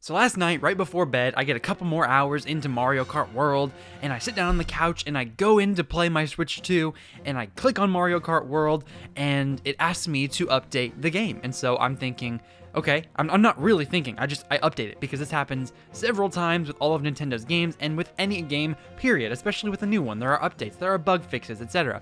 So last night, right before bed, I get a couple more hours into Mario Kart World, and I sit down on the couch and I go in to play my Switch 2, and I click on Mario Kart World, and it asks me to update the game. And so I'm thinking, okay, I'm not really thinking, I update it, because this happens several times with all of Nintendo's games, and with any game, period, especially with a new one. There are updates, there are bug fixes, etc.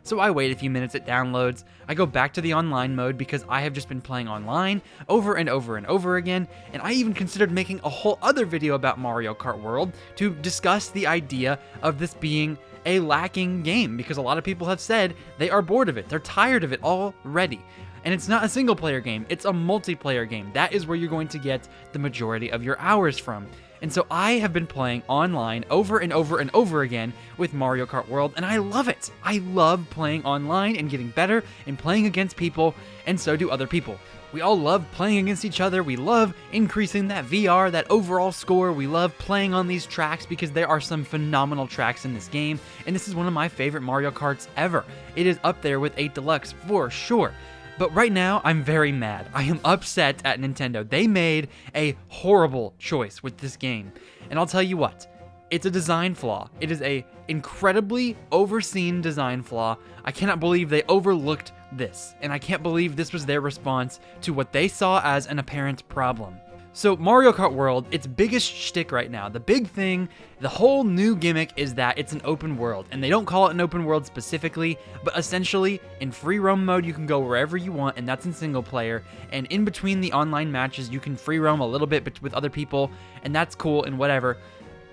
So I wait a few minutes, it downloads, I go back to the online mode because I have just been playing online over and over and over again, and I even considered making a whole other video about Mario Kart World to discuss the idea of this being a lacking game, because a lot of people have said they are bored of it, they're tired of it already. And it's not a single player game, it's a multiplayer game. That is where you're going to get the majority of your hours from. And so I have been playing online over and over and over again with Mario Kart World, and I love it. I love playing online and getting better and playing against people, and so do other people. We all love playing against each other. We love increasing that VR, that overall score. We love playing on these tracks because there are some phenomenal tracks in this game, and this is one of my favorite Mario Karts ever. It is up there with 8 Deluxe for sure. But right now, I'm very mad. I am upset at Nintendo. They made a horrible choice with this game. And I'll tell you what, it's a design flaw. It is a incredibly overseen design flaw. I cannot believe they overlooked this. And I can't believe this was their response to what they saw as an apparent problem. So Mario Kart World, its biggest shtick right now, the big thing, the whole new gimmick is that it's an open world. And they don't call it an open world specifically, but essentially in free roam mode, you can go wherever you want, and that's in single player. And in between the online matches, you can free roam a little bit with other people, and that's cool and whatever.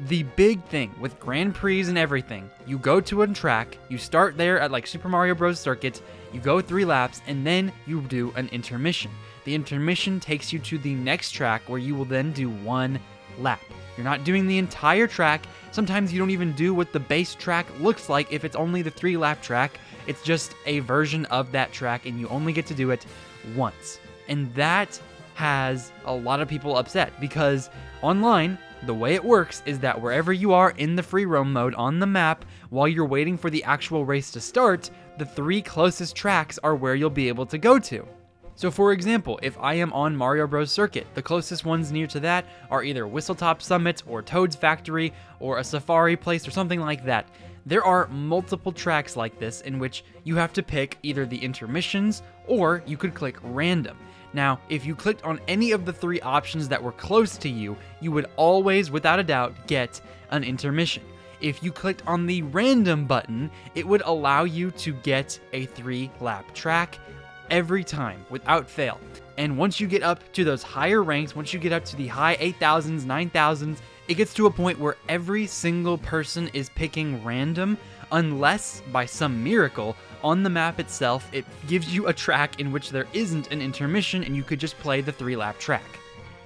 The big thing with Grand Prix and everything, you go to a track, you start there at like Super Mario Bros. Circuit, you go 3 laps, and then you do an intermission. The intermission takes you to the next track where you will then do 1 lap. You're not doing the entire track. Sometimes you don't even do what the base track looks like if it's only the 3-lap track. It's just a version of that track, and you only get to do it once. And that has a lot of people upset because online, the way it works is that wherever you are in the free roam mode on the map, while you're waiting for the actual race to start, the 3 closest tracks are where you'll be able to go to. So for example, if I am on Mario Bros. Circuit, the closest ones near to that are either Whistletop Summit or Toad's Factory or a Safari Place or something like that. There are multiple tracks like this in which you have to pick either the intermissions or you could click random. Now, if you clicked on any of the 3 options that were close to you, you would always, without a doubt, get an intermission. If you clicked on the random button, it would allow you to get a 3-lap track every time, without fail. And once you get up to those higher ranks, once you get up to the high 8,000s, 9,000s, it gets to a point where every single person is picking random, unless by some miracle, on the map itself, it gives you a track in which there isn't an intermission and you could just play the 3-lap track.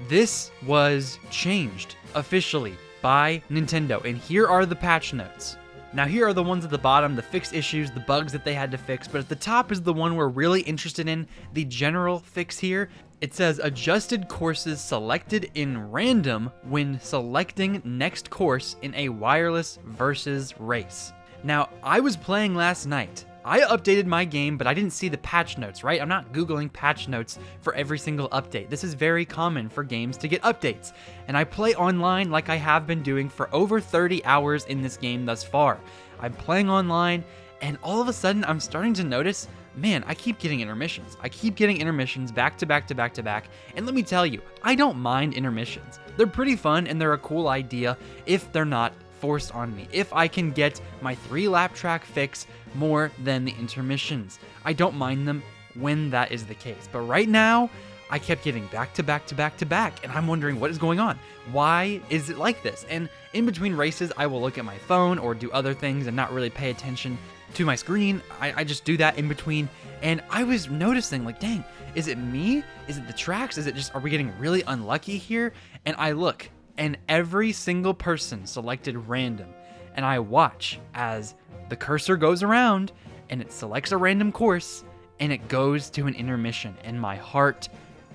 This was changed officially by Nintendo, and here are the patch notes. Now here are the ones at the bottom, the fixed issues, the bugs that they had to fix, but at the top is the one we're really interested in, the general fix here. It says adjusted courses selected in random when selecting next course in a wireless versus race. Now, I was playing last night. I updated my game, but I didn't see the patch notes, right? I'm not Googling patch notes for every single update. This is very common for games to get updates. And I play online like I have been doing for over 30 hours in this game thus far. I'm playing online, and all of a sudden I'm starting to notice, man, I keep getting intermissions. I keep getting intermissions back to back to back to back. And let me tell you, I don't mind intermissions. They're pretty fun and they're a cool idea if they're not forced on me. If I can get my 3-lap track fix more than the intermissions, I don't mind them when that is the case. But right now, I kept getting back to back to back to back, and I'm wondering what is going on. Why is it like this? And in between races, I will look at my phone or do other things and not really pay attention to my screen. I just do that in between, and I was noticing, like, dang, is it me? Is it the tracks? Is it just, are we getting really unlucky here? And I look, and every single person selected random, and I watch as the cursor goes around and it selects a random course and it goes to an intermission, and my heart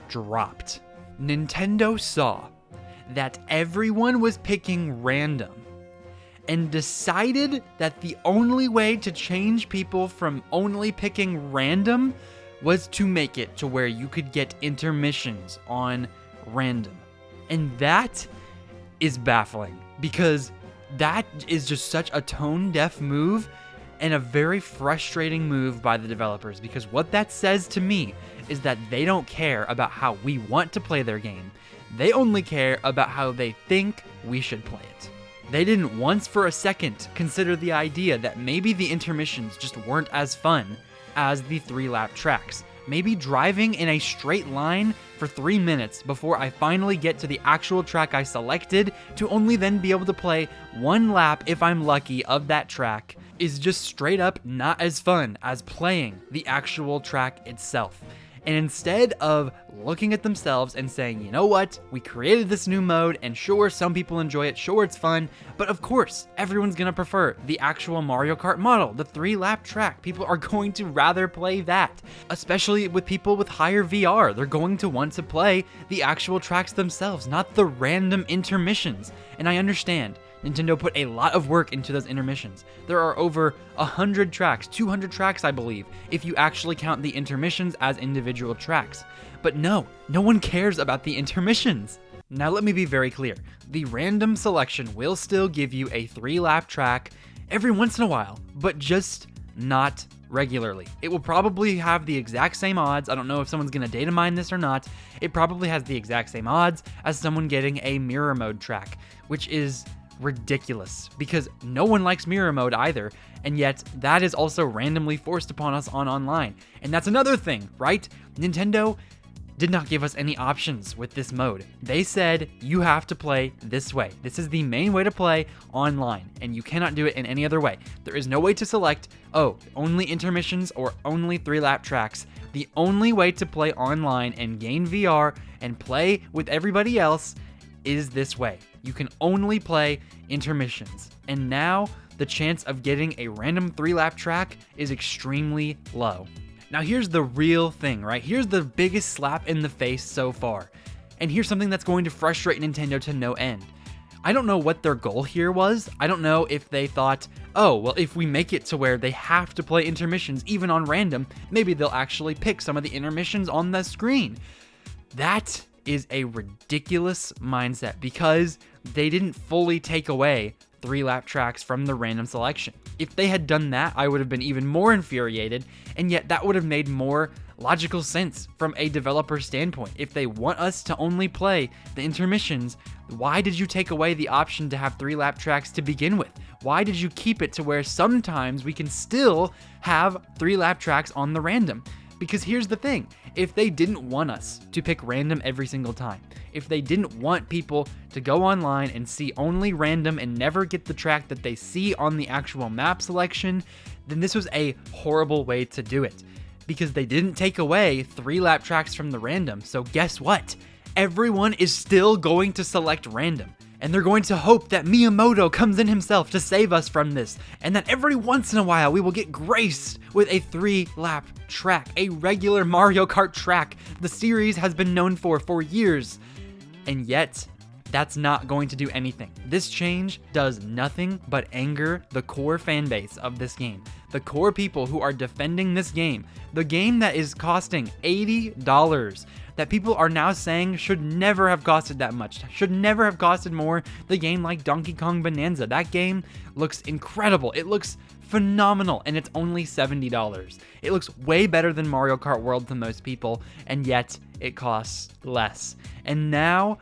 dropped. Nintendo saw that everyone was picking random and decided that the only way to change people from only picking random was to make it to where you could get intermissions on random. And that is baffling because that is just such a tone-deaf move and a very frustrating move by the developers, because what that says to me is that they don't care about how we want to play their game. They only care about how they think we should play it. They didn't once for a second consider the idea that maybe the intermissions just weren't as fun as the 3-lap tracks. Maybe driving in a straight line for 3 minutes before I finally get to the actual track I selected, to only then be able to play 1 lap if I'm lucky of that track, is just straight up not as fun as playing the actual track itself. And instead of looking at themselves and saying, you know what, we created this new mode, and sure, some people enjoy it, sure, it's fun, but of course, everyone's gonna prefer the actual Mario Kart model, the 3-lap track. People are going to rather play that, especially with people with higher VR. They're going to want to play the actual tracks themselves, not the random intermissions. And I understand Nintendo put a lot of work into those intermissions. There are over 100 tracks, 200 tracks I believe, if you actually count the intermissions as individual tracks. But no one cares about the intermissions. Now let me be very clear. The random selection will still give you a 3-lap track every once in a while, but just not regularly. It will probably have the exact same odds. I don't know if someone's gonna data mine this or not. It probably has the exact same odds as someone getting a mirror mode track, which is ridiculous because no one likes mirror mode either, and yet that is also randomly forced upon us on online. And that's another thing, right? Nintendo did not give us any options with this mode. They said you have to play this way. This is the main way to play online, and you cannot do it in any other way. There is no way to select, oh, only intermissions or only 3-lap tracks. The only way to play online and gain VR and play with everybody else is this way. You can only play intermissions. And now the chance of getting a random 3-lap track is extremely low. Now here's the real thing, right? Here's the biggest slap in the face so far. And here's something that's going to frustrate Nintendo to no end. I don't know what their goal here was. I don't know if they thought, oh, well, if we make it to where they have to play intermissions even on random, maybe they'll actually pick some of the intermissions on the screen. That is a ridiculous mindset because they didn't fully take away 3-lap tracks from the random selection. If they had done that, I would have been even more infuriated, and yet that would have made more logical sense from a developer standpoint. If they want us to only play the intermissions, why did you take away the option to have 3-lap tracks to begin with? Why did you keep it to where sometimes we can still have 3-lap tracks on the random? Because here's the thing, if they didn't want us to pick random every single time, if they didn't want people to go online and see only random and never get the track that they see on the actual map selection, then this was a horrible way to do it. Because they didn't take away 3-lap tracks from the random, so guess what? Everyone is still going to select random. And they're going to hope that Miyamoto comes in himself to save us from this, and that every once in a while we will get graced with a 3-lap track, a regular Mario Kart track the series has been known for years. And yet, that's not going to do anything. This change does nothing but anger the core fan base of this game. The core people who are defending this game, the game that is costing $80, that people are now saying should never have costed that much, should never have costed more. The game like Donkey Kong Bonanza, that game looks incredible. It looks phenomenal, and it's only $70. It looks way better than Mario Kart World to most people, and yet it costs less. And now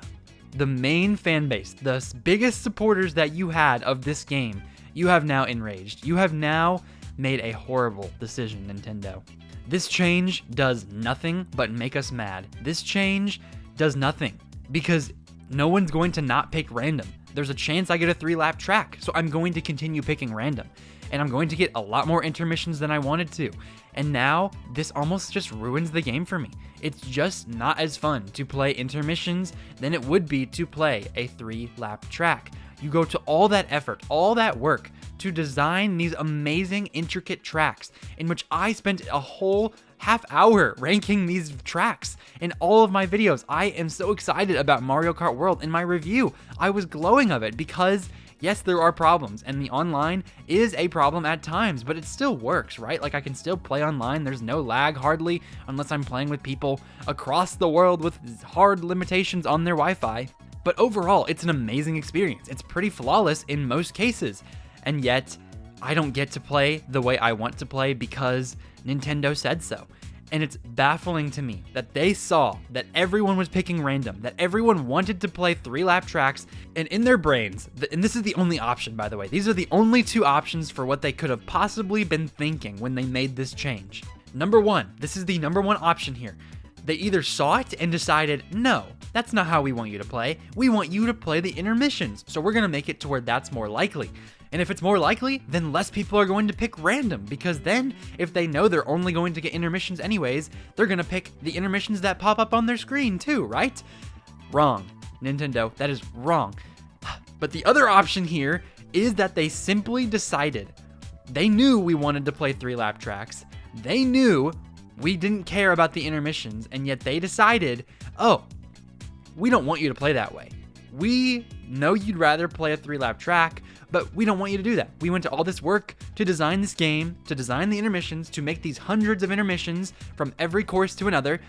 the main fan base, the biggest supporters that you had of this game, you have now enraged. You have now made a horrible decision, Nintendo. This change does nothing but make us mad. This change does nothing because no one's going to not pick random. There's a chance I get a 3-lap track, so I'm going to continue picking random. And I'm going to get a lot more intermissions than I wanted to. And now, this almost just ruins the game for me. It's just not as fun to play intermissions than it would be to play a 3-lap track. You go to all that effort, all that work to design these amazing, intricate tracks in which I spent a whole half hour ranking these tracks in all of my videos. I am so excited about Mario Kart World. In my review, I was glowing of it because yes, there are problems, and the online is a problem at times, but it still works, right? Like, I can still play online. There's no lag, hardly, unless I'm playing with people across the world with hard limitations on their Wi-Fi. But overall, it's an amazing experience. It's pretty flawless in most cases. And yet, I don't get to play the way I want to play because Nintendo said so. And it's baffling to me that they saw that everyone was picking random, that everyone wanted to play 3-lap tracks, and in their brains, and this is the only option, by the way, these are the only two options for what they could have possibly been thinking when they made this change. Number one, this is the number one option here. They either saw it and decided, no, that's not how we want you to play. We want you to play the intermissions, so we're gonna make it to where that's more likely. And if it's more likely, then less people are going to pick random, because then if they know they're only going to get intermissions anyways, they're gonna pick the intermissions that pop up on their screen too, right? Wrong. Nintendo, that is wrong. But the other option here is that they simply decided, they knew we wanted to play 3-lap tracks, they knew we didn't care about the intermissions, and yet they decided, oh, we don't want you to play that way. We know you'd rather play a 3-lap track, but we don't want you to do that. We went to all this work to design this game, to design the intermissions, to make these hundreds of intermissions from every course to another,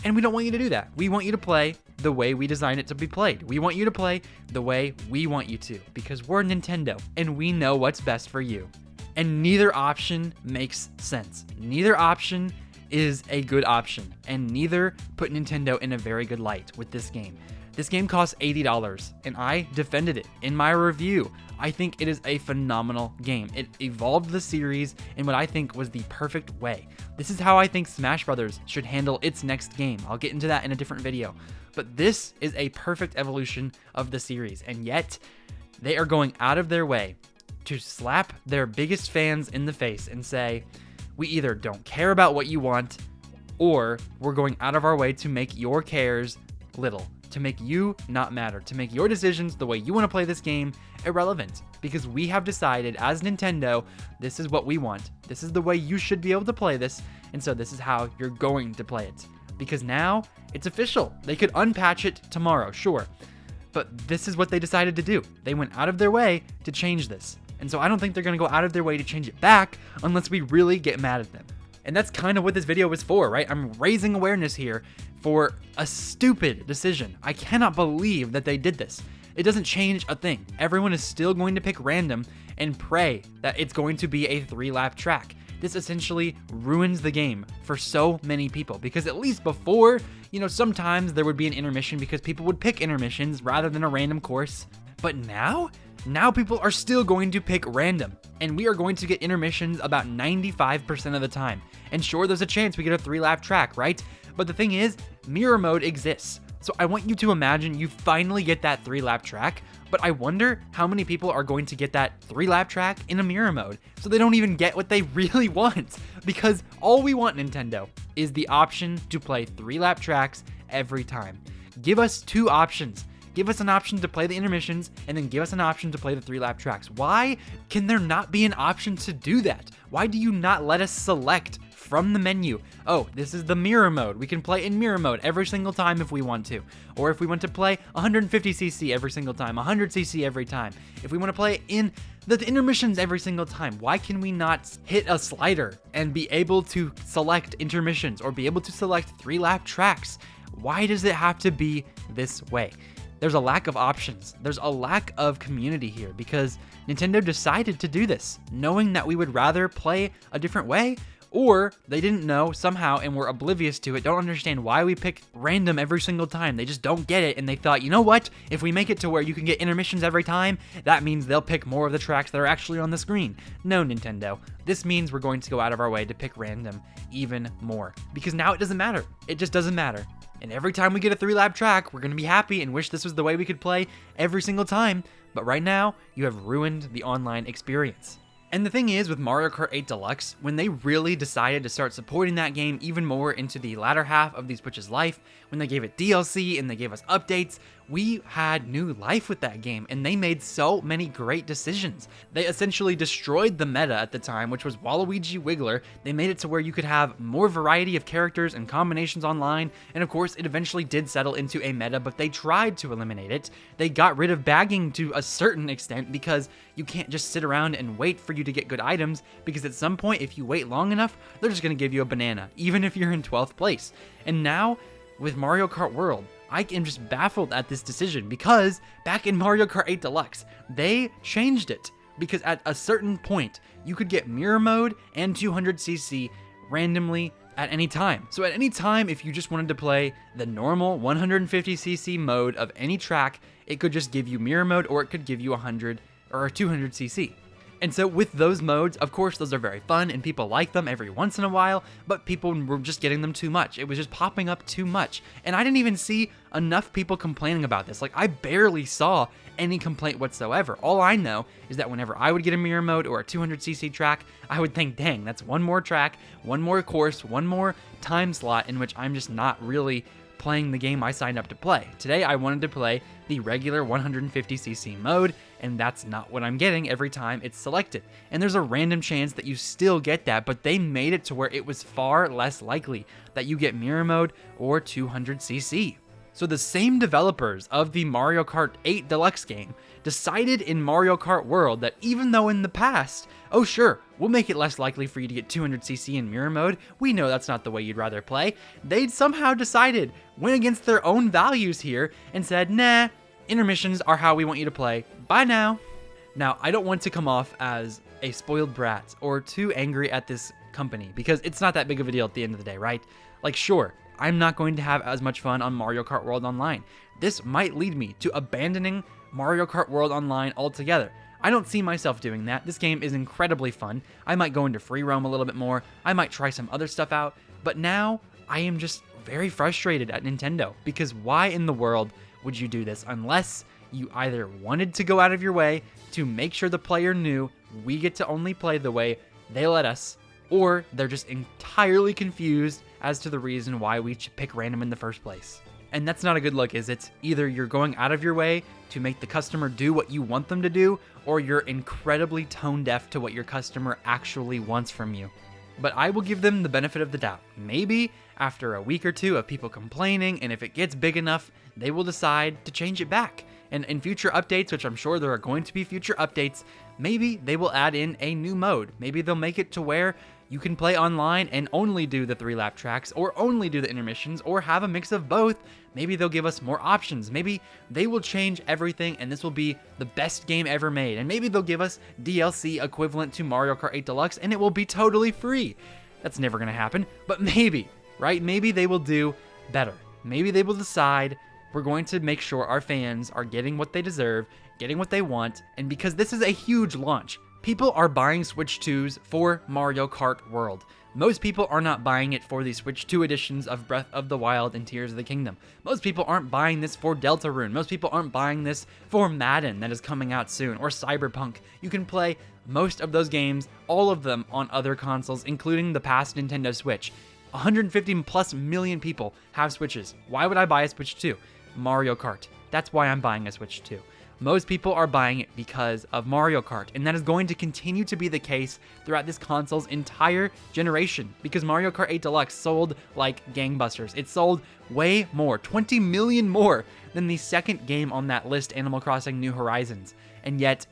and we don't want you to do that. We want you to play the way we designed it to be played. We want you to play the way we want you to, because we're Nintendo, and we know what's best for you. And neither option makes sense. Neither option is a good option, and neither put Nintendo in a very good light with this game. This game costs $80, and I defended it in my review. I think it is a phenomenal game. It evolved the series in what I think was the perfect way. This is how I think Smash Brothers should handle its next game. I'll get into that in a different video. But this is a perfect evolution of the series, and yet they are going out of their way to slap their biggest fans in the face and say, we either don't care about what you want, or we're going out of our way to make your cares little, to make you not matter, to make your decisions the way you want to play this game irrelevant, because we have decided as Nintendo, this is what we want. This is the way you should be able to play this, and so this is how you're going to play it. Because now it's official. They could unpatch it tomorrow, sure, but this is what they decided to do. They went out of their way to change this. And so I don't think they're going to go out of their way to change it back unless we really get mad at them. And that's kind of what this video was for, right? I'm raising awareness here for a stupid decision. I cannot believe that they did this. It doesn't change a thing. Everyone is still going to pick random and pray that it's going to be a 3-lap track. This essentially ruins the game for so many people, because at least before, sometimes there would be an intermission because people would pick intermissions rather than a random course. But now people are still going to pick random, and we are going to get intermissions about 95% of the time. And sure, there's a chance we get a 3-lap track, right? But the thing is, mirror mode exists. So I want you to imagine you finally get that 3-lap track, but I wonder how many people are going to get that 3-lap track in a mirror mode, so they don't even get what they really want. Because all we want, Nintendo, is the option to play 3-lap tracks every time. Give us two options. Give us an option to play the intermissions, and then give us an option to play the 3-lap tracks. Why can there not be an option to do that? Why do you not let us select from the menu? Oh, this is the mirror mode. We can play in mirror mode every single time if we want to. Or if we want to play 150cc every single time, 100cc every time. If we want to play in the intermissions every single time, why can we not hit a slider and be able to select intermissions or be able to select 3-lap tracks? Why does it have to be this way? There's a lack of options. There's a lack of community here because Nintendo decided to do this, knowing that we would rather play a different way, or they didn't know somehow and were oblivious to it, don't understand why we pick random every single time. They just don't get it, and they thought, you know what? If we make it to where you can get intermissions every time, that means they'll pick more of the tracks that are actually on the screen. No, Nintendo. This means we're going to go out of our way to pick random even more, because now it doesn't matter. It just doesn't matter. And every time we get a 3-lap track, we're going to be happy and wish this was the way we could play every single time. But right now, you have ruined the online experience. And the thing is, with Mario Kart 8 Deluxe, when they really decided to start supporting that game even more into the latter half of the Switch's life, when they gave it DLC and they gave us updates, we had new life with that game, and they made so many great decisions. They essentially destroyed the meta at the time, which was Waluigi Wiggler. They made it to where you could have more variety of characters and combinations online, and of course it eventually did settle into a meta, but they tried to eliminate it. They got rid of bagging to a certain extent because you can't just sit around and wait for you to get good items, because at some point if you wait long enough, they're just going to give you a banana, even if you're in 12th place. And now, with Mario Kart World, I am just baffled at this decision because back in Mario Kart 8 Deluxe, they changed it. Because at a certain point, you could get mirror mode and 200cc randomly at any time. So at any time, if you just wanted to play the normal 150cc mode of any track, it could just give you mirror mode, or it could give you 100 or 200cc. And so with those modes, of course, those are very fun and people like them every once in a while, but people were just getting them too much. It was just popping up too much. And I didn't even see enough people complaining about this. Like, I barely saw any complaint whatsoever. All I know is that whenever I would get a mirror mode or a 200cc track, I would think, dang, that's one more track, one more course, one more time slot in which I'm just not really playing the game I signed up to play. Today, I wanted to play the regular 150cc mode, and that's not what I'm getting every time it's selected. And there's a random chance that you still get that, but they made it to where it was far less likely that you get mirror mode or 200cc. So the same developers of the Mario Kart 8 Deluxe game decided in Mario Kart World that even though in the past, oh sure, we'll make it less likely for you to get 200cc in mirror mode, we know that's not the way you'd rather play, they'd somehow decided, went against their own values here, and said, nah, intermissions are how we want you to play, bye now. Now, I don't want to come off as a spoiled brat or too angry at this company, because it's not that big of a deal at the end of the day, right? Like, sure, I'm not going to have as much fun on Mario Kart World Online. This might lead me to abandoning Mario Kart World Online altogether. I don't see myself doing that. This game is incredibly fun. I might go into free roam a little bit more. I might try some other stuff out. But now I am just very frustrated at Nintendo, because why in the world would you do this unless you either wanted to go out of your way to make sure the player knew we get to only play the way they let us, or they're just entirely confused as to the reason why we pick random in the first place. And that's not a good look, is it? Either you're going out of your way to make the customer do what you want them to do, or you're incredibly tone deaf to what your customer actually wants from you. But I will give them the benefit of the doubt. Maybe after a week or two of people complaining, and if it gets big enough, they will decide to change it back. And in future updates, which I'm sure there are going to be future updates, maybe they will add in a new mode. Maybe they'll make it to where you can play online and only do the 3-lap tracks, or only do the intermissions, or have a mix of both. Maybe they'll give us more options. Maybe they will change everything and this will be the best game ever made. And maybe they'll give us DLC equivalent to Mario Kart 8 Deluxe and it will be totally free. That's never going to happen, but maybe, right? Maybe they will do better. Maybe they will decide we're going to make sure our fans are getting what they deserve, getting what they want, and because this is a huge launch, people are buying Switch 2s for Mario Kart World. Most people are not buying it for the Switch 2 editions of Breath of the Wild and Tears of the Kingdom. Most people aren't buying this for Deltarune. Most people aren't buying this for Madden that is coming out soon, or Cyberpunk. You can play most of those games, all of them, on other consoles, including the past Nintendo Switch. 150 plus million people have Switches. Why would I buy a Switch 2? Mario Kart. That's why I'm buying a Switch 2. Most people are buying it because of Mario Kart, and that is going to continue to be the case throughout this console's entire generation, because Mario Kart 8 Deluxe sold like gangbusters. It sold way more, 20 million more than the second game on that list, Animal Crossing New Horizons. And yet,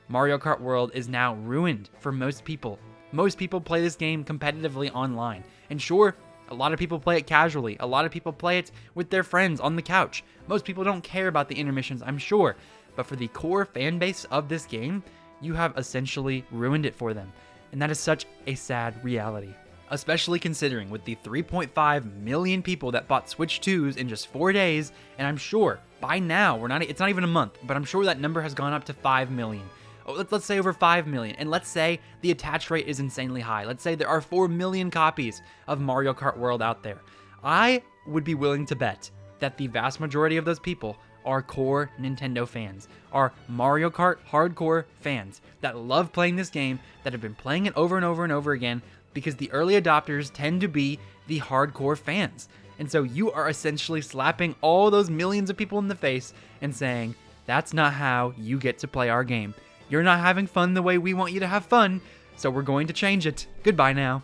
Mario Kart World is now ruined for most people. Most people play this game competitively online, and sure, a lot of people play it casually. A lot of people play it with their friends on the couch. Most people don't care about the intermissions, I'm sure. But for the core fan base of this game, you have essentially ruined it for them. And that is such a sad reality. Especially considering with the 3.5 million people that bought Switch 2s in just 4 days, and I'm sure by now, it's not even a month, but I'm sure that number has gone up to 5 million. Let's say over 5 million, and let's say the attach rate is insanely high. Let's say there are 4 million copies of Mario Kart World out there. I would be willing to bet that the vast majority of those people are core Nintendo fans, are Mario Kart hardcore fans that love playing this game, that have been playing it over and over and over again, because the early adopters tend to be the hardcore fans. And so you are essentially slapping all those millions of people in the face and saying, that's not how you get to play our game. You're not having fun the way we want you to have fun, so we're going to change it. Goodbye now.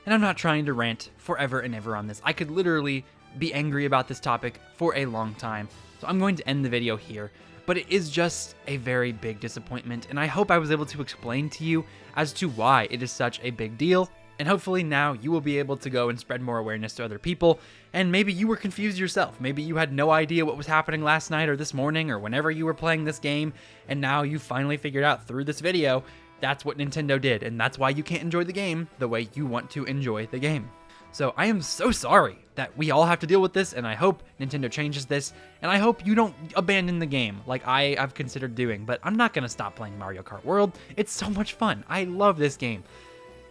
And I'm not trying to rant forever and ever on this. I could literally be angry about this topic for a long time. So I'm going to end the video here, but it is just a very big disappointment, and I hope I was able to explain to you as to why it is such a big deal. And hopefully now you will be able to go and spread more awareness to other people. And maybe you were confused yourself. Maybe you had no idea what was happening last night or this morning or whenever you were playing this game. And now you finally figured out through this video that's what Nintendo did. And that's why you can't enjoy the game the way you want to enjoy the game. So I am so sorry that we all have to deal with this, and I hope Nintendo changes this, and I hope you don't abandon the game like I've considered doing, but I'm not going to stop playing Mario Kart World. It's so much fun. I love this game.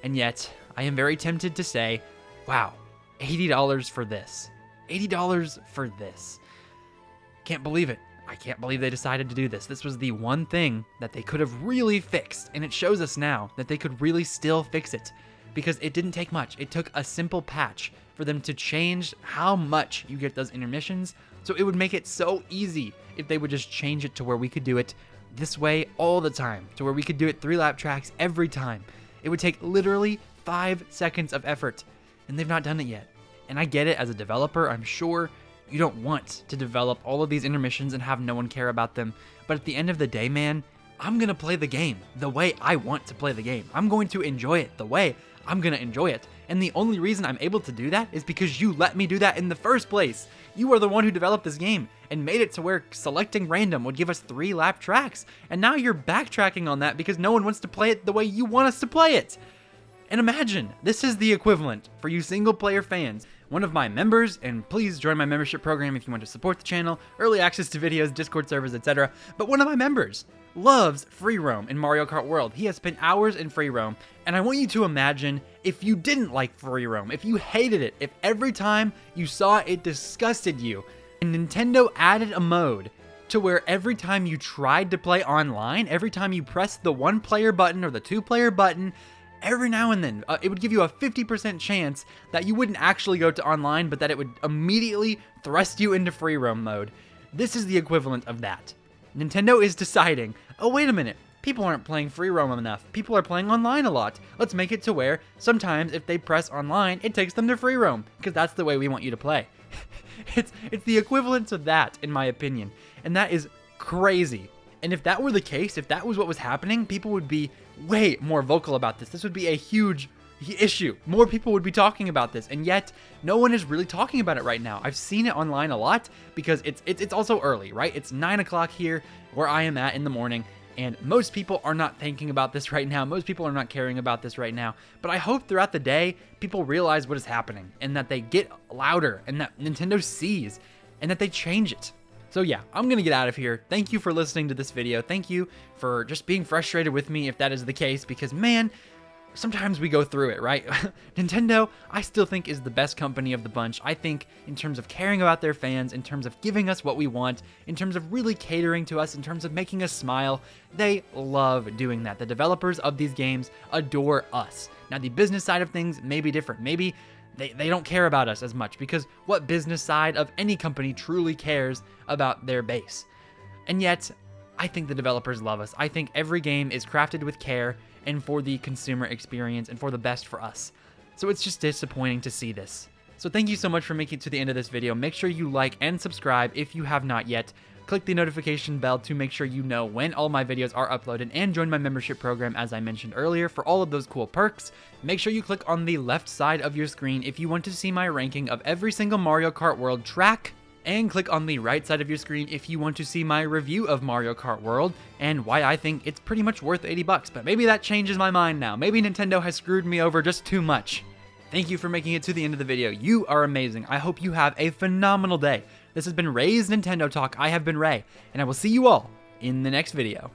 And yet, I am very tempted to say, wow, $80 for this. $80 for this. Can't believe it. I can't believe they decided to do this. This was the one thing that they could have really fixed, and it shows us now that they could really still fix it. Because it didn't take much. It took a simple patch for them to change how much you get those intermissions. So it would make it so easy if they would just change it to where we could do it this way all the time. To where we could do it 3-lap tracks every time. It would take literally 5 seconds of effort. And they've not done it yet. And I get it as a developer. I'm sure you don't want to develop all of these intermissions and have no one care about them. But at the end of the day, man, I'm going to play the game the way I want to play the game. I'm going to enjoy it the way I'm going to enjoy it. And the only reason I'm able to do that is because you let me do that in the first place. You are the one who developed this game and made it to where selecting random would give us 3-lap tracks. And now you're backtracking on that because no one wants to play it the way you want us to play it. And imagine, this is the equivalent for you single player fans. One of my members, and please join my membership program if you want to support the channel, early access to videos, Discord servers, etc. But one of my members loves free roam in Mario Kart World. He has spent hours in free roam, and I want you to imagine if you didn't like free roam, if you hated it, if every time you saw it disgusted you, and Nintendo added a mode to where every time you tried to play online, every time you pressed the 1-player button or the 2-player button, every now and then, it would give you a 50% chance that you wouldn't actually go to online, but that it would immediately thrust you into free roam mode. This is the equivalent of that. Nintendo is deciding, oh wait a minute, people aren't playing free roam enough. People are playing online a lot. Let's make it to where sometimes if they press online, it takes them to free roam, because that's the way we want you to play. It's the equivalent to that, in my opinion, and that is crazy. And if that were the case, if that was what was happening, people would be way more vocal about this. This would be a huge issue. More people would be talking about this, and yet no one is really talking about it right now. I've seen it online a lot because it's also early, right? It's 9 o'clock here where I am at in the morning, and most people are not thinking about this right now. Most people are not caring about this right now. But I hope throughout the day people realize what is happening and that they get louder and that Nintendo sees and that they change it. So yeah, I'm gonna get out of here. Thank you for listening to this video. Thank you for just being frustrated with me if that is the case, because man, sometimes we go through it, right? Nintendo, I still think, is the best company of the bunch. I think in terms of caring about their fans, in terms of giving us what we want, in terms of really catering to us, in terms of making us smile, they love doing that. The developers of these games adore us. Now, the business side of things may be different. Maybe they don't care about us as much, because what business side of any company truly cares about their base? And yet, I think the developers love us. I think every game is crafted with care and for the consumer experience and for the best for us. So it's just disappointing to see this. So thank you so much for making it to the end of this video. Make sure you like and subscribe if you have not yet. Click the notification bell to make sure you know when all my videos are uploaded, and join my membership program as I mentioned earlier for all of those cool perks. Make sure you click on the left side of your screen if you want to see my ranking of every single Mario Kart World track, and click on the right side of your screen if you want to see my review of Mario Kart World and why I think it's pretty much worth $80, but maybe that changes my mind now. Maybe Nintendo has screwed me over just too much. Thank you for making it to the end of the video. You are amazing. I hope you have a phenomenal day. This has been Ray's Nintendo Talk. I have been Ray, and I will see you all in the next video.